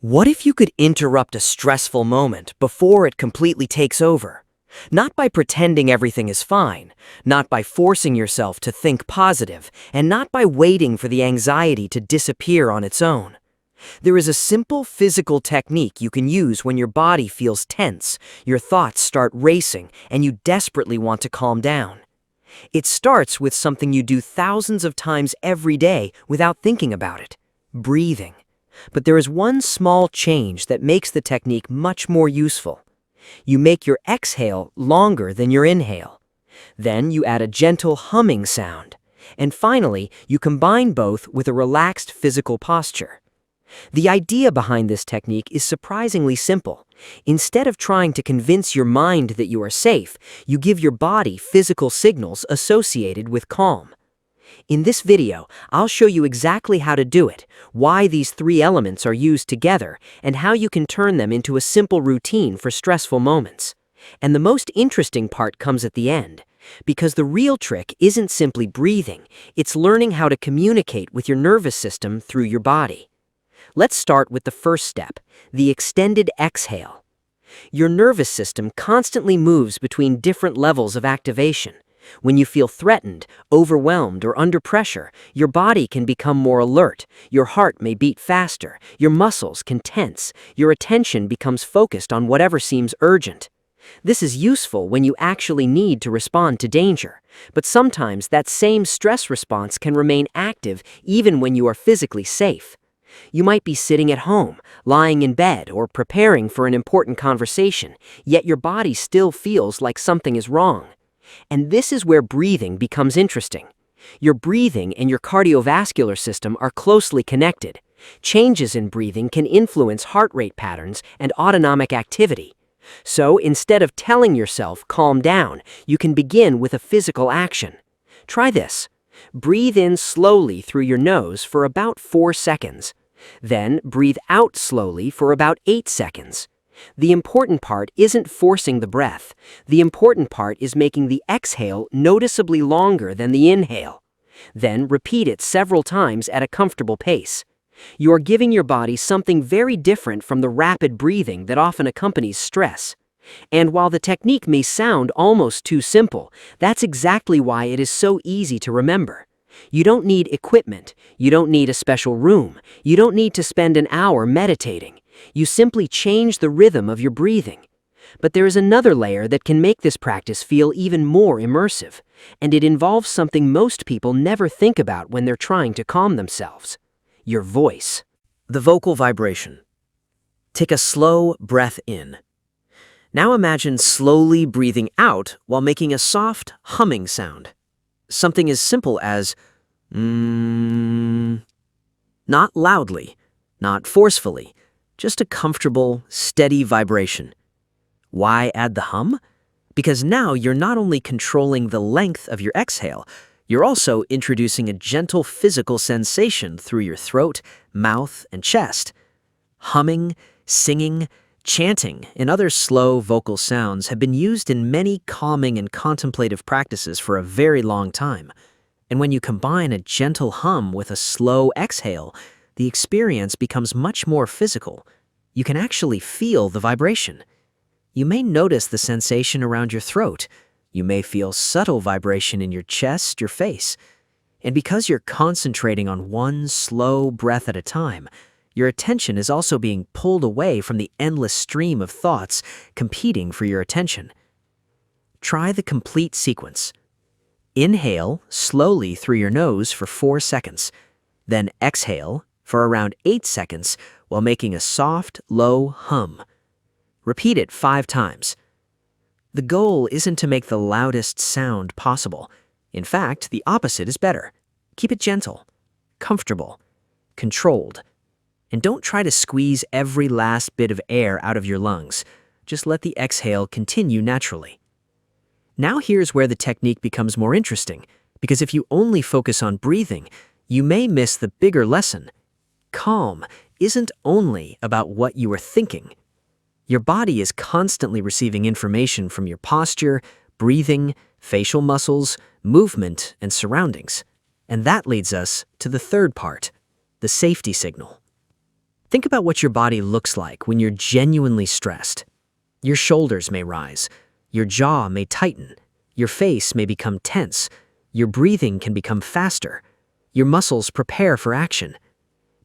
What if you could interrupt a stressful moment before it completely takes over? Not by pretending everything is fine, not by forcing yourself to think positive, and not by waiting for the anxiety to disappear on its own. There is a simple physical technique you can use when your body feels tense, your thoughts start racing, and you desperately want to calm down. It starts with something you do thousands of times every day without thinking about it: breathing. But there is one small change that makes the technique much more useful. You make your exhale longer than your inhale. Then you add a gentle humming sound. And finally, you combine both with a relaxed physical posture. The idea behind this technique is surprisingly simple. Instead of trying to convince your mind that you are safe, you give your body physical signals associated with calm. In this video, I'll show you exactly how to do it, why these three elements are used together, and how you can turn them into a simple routine for stressful moments. And the most interesting part comes at the end, because the real trick isn't simply breathing, it's learning how to communicate with your nervous system through your body. Let's start with the first step, the extended exhale. Your nervous system constantly moves between different levels of activation. When you feel threatened, overwhelmed, or under pressure, your body can become more alert, your heart may beat faster, your muscles can tense, your attention becomes focused on whatever seems urgent. This is useful when you actually need to respond to danger, but sometimes that same stress response can remain active even when you are physically safe. You might be sitting at home, lying in bed, or preparing for an important conversation, yet your body still feels like something is wrong. And this is where breathing becomes interesting. Your breathing and your cardiovascular system are closely connected. Changes in breathing can influence heart rate patterns and autonomic activity. So instead of telling yourself, calm down, you can begin with a physical action. Try this. Breathe in slowly through your nose for about 4 seconds. Then breathe out slowly for about 8 seconds. The important part isn't forcing the breath. The important part is making the exhale noticeably longer than the inhale. Then repeat it several times at a comfortable pace. You are giving your body something very different from the rapid breathing that often accompanies stress. And while the technique may sound almost too simple, that's exactly why it is so easy to remember. You don't need equipment, you don't need a special room, you don't need to spend an hour meditating. You simply change the rhythm of your breathing. But there is another layer that can make this practice feel even more immersive, and it involves something most people never think about when they're trying to calm themselves: your voice. The vocal vibration. Take a slow breath in. Now imagine slowly breathing out while making a soft, humming sound. Something as simple as Not loudly, not forcefully, just a comfortable, steady vibration. Why add the hum? Because now you're not only controlling the length of your exhale, you're also introducing a gentle physical sensation through your throat, mouth, and chest. Humming, singing, chanting, and other slow vocal sounds have been used in many calming and contemplative practices for a very long time. And when you combine a gentle hum with a slow exhale, the experience becomes much more physical. You can actually feel the vibration. You may notice the sensation around your throat. You may feel subtle vibration in your chest, your face. And because you're concentrating on one slow breath at a time, your attention is also being pulled away from the endless stream of thoughts competing for your attention. Try the complete sequence. Inhale slowly through your nose for 4 seconds. Then exhale for around 8 seconds while making a soft, low hum. Repeat it 5 times. The goal isn't to make the loudest sound possible. In fact, the opposite is better. Keep it gentle, comfortable, controlled. And don't try to squeeze every last bit of air out of your lungs. Just let the exhale continue naturally. Now here's where the technique becomes more interesting, because if you only focus on breathing, you may miss the bigger lesson. Calm isn't only about what you are thinking. Your body is constantly receiving information from your posture, breathing, facial muscles, movement, and surroundings. And that leads us to the third part, the safety signal. Think about what your body looks like when you're genuinely stressed. Your shoulders may rise, your jaw may tighten, your face may become tense, your breathing can become faster, your muscles prepare for action.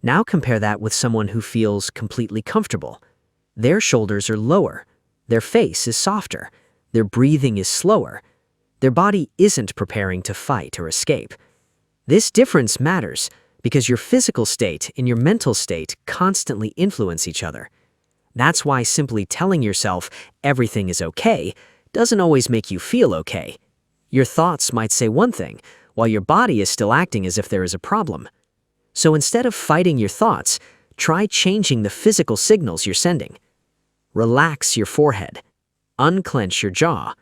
Now compare that with someone who feels completely comfortable. Their shoulders are lower, their face is softer, their breathing is slower. Their body isn't preparing to fight or escape. This difference matters because your physical state and your mental state constantly influence each other. That's why simply telling yourself everything is okay doesn't always make you feel okay. Your thoughts might say one thing, while your body is still acting as if there is a problem. So instead of fighting your thoughts, try changing the physical signals you're sending. Relax your forehead. Unclench your jaw.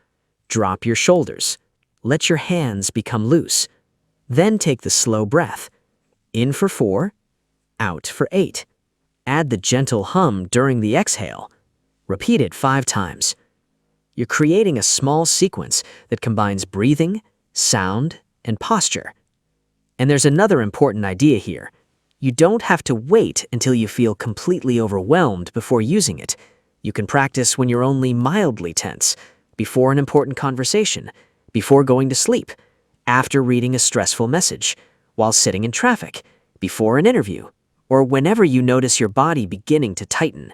Drop your shoulders. Let your hands become loose. Then take the slow breath. In for 4, out for 8. Add the gentle hum during the exhale. Repeat it 5 times. You're creating a small sequence that combines breathing, sound, and posture. And there's another important idea here. You don't have to wait until you feel completely overwhelmed before using it. You can practice when you're only mildly tense, before an important conversation, before going to sleep, after reading a stressful message, while sitting in traffic, before an interview, or whenever you notice your body beginning to tighten.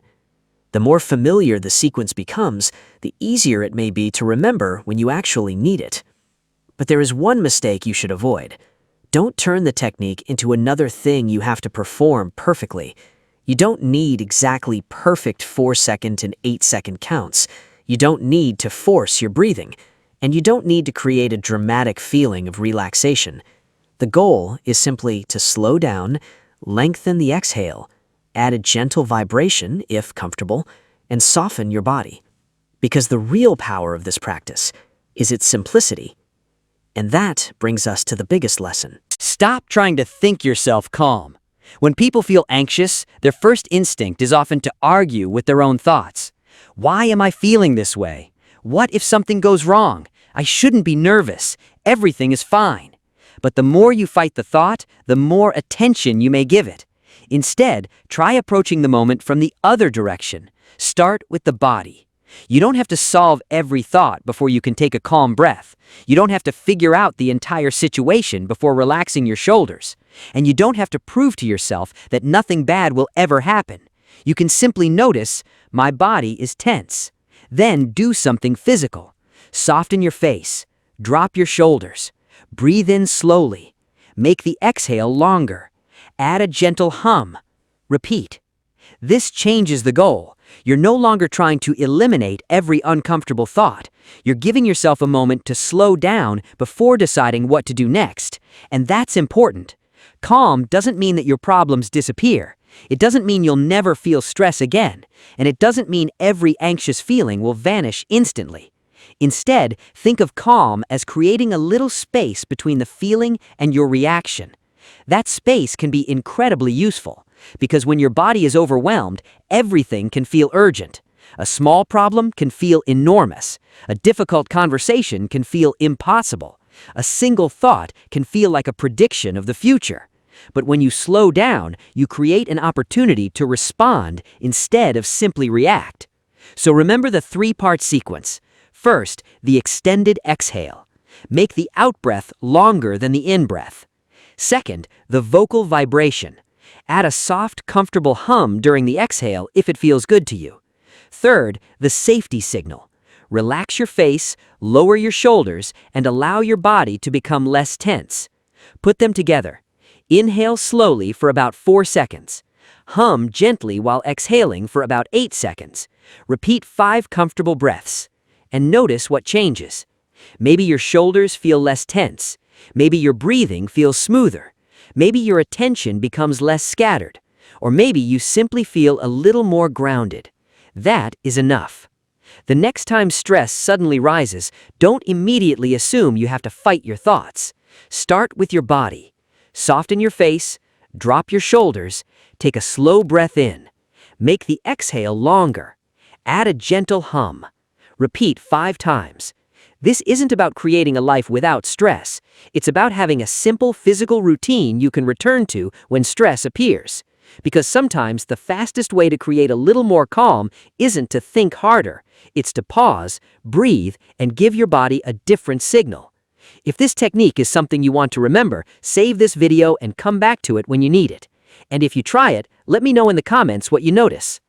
The more familiar the sequence becomes, the easier it may be to remember when you actually need it. But there is one mistake you should avoid. Don't turn the technique into another thing you have to perform perfectly. You don't need exactly perfect 4-second and 8-second counts. You don't need to force your breathing. And you don't need to create a dramatic feeling of relaxation. The goal is simply to slow down, lengthen the exhale, add a gentle vibration, if comfortable, and soften your body. Because the real power of this practice is its simplicity. And that brings us to the biggest lesson. Stop trying to think yourself calm. When people feel anxious, their first instinct is often to argue with their own thoughts. Why am I feeling this way? What if something goes wrong? I shouldn't be nervous. Everything is fine. But the more you fight the thought, the more attention you may give it. Instead, try approaching the moment from the other direction. Start with the body. You don't have to solve every thought before you can take a calm breath. You don't have to figure out the entire situation before relaxing your shoulders. And you don't have to prove to yourself that nothing bad will ever happen. You can simply notice, my body is tense. Then do something physical. Soften your face. Drop your shoulders. Breathe in slowly. Make the exhale longer. Add a gentle hum. Repeat. This changes the goal. You're no longer trying to eliminate every uncomfortable thought. You're giving yourself a moment to slow down before deciding what to do next. And that's important. Calm doesn't mean that your problems disappear. It doesn't mean you'll never feel stress again. And it doesn't mean every anxious feeling will vanish instantly. Instead, think of calm as creating a little space between the feeling and your reaction. That space can be incredibly useful, because when your body is overwhelmed, everything can feel urgent. A small problem can feel enormous. A difficult conversation can feel impossible. A single thought can feel like a prediction of the future. But when you slow down, you create an opportunity to respond instead of simply react. So remember the 3-part sequence. First, the extended exhale. Make the out-breath longer than the in-breath. Second, the vocal vibration. Add a soft, comfortable hum during the exhale if it feels good to you. Third, the safety signal. Relax your face, lower your shoulders, and allow your body to become less tense. Put them together. Inhale slowly for about 4 seconds. Hum gently while exhaling for about 8 seconds. Repeat 5 comfortable breaths. And notice what changes. Maybe your shoulders feel less tense. Maybe your breathing feels smoother. Maybe your attention becomes less scattered. Or maybe you simply feel a little more grounded. That is enough. The next time stress suddenly rises, don't immediately assume you have to fight your thoughts. Start with your body. Soften your face, drop your shoulders, take a slow breath in. Make the exhale longer. Add a gentle hum. Repeat 5 times. This isn't about creating a life without stress. It's about having a simple physical routine you can return to when stress appears. Because sometimes the fastest way to create a little more calm isn't to think harder. It's to pause, breathe, and give your body a different signal. If this technique is something you want to remember, save this video and come back to it when you need it. And if you try it, let me know in the comments what you notice.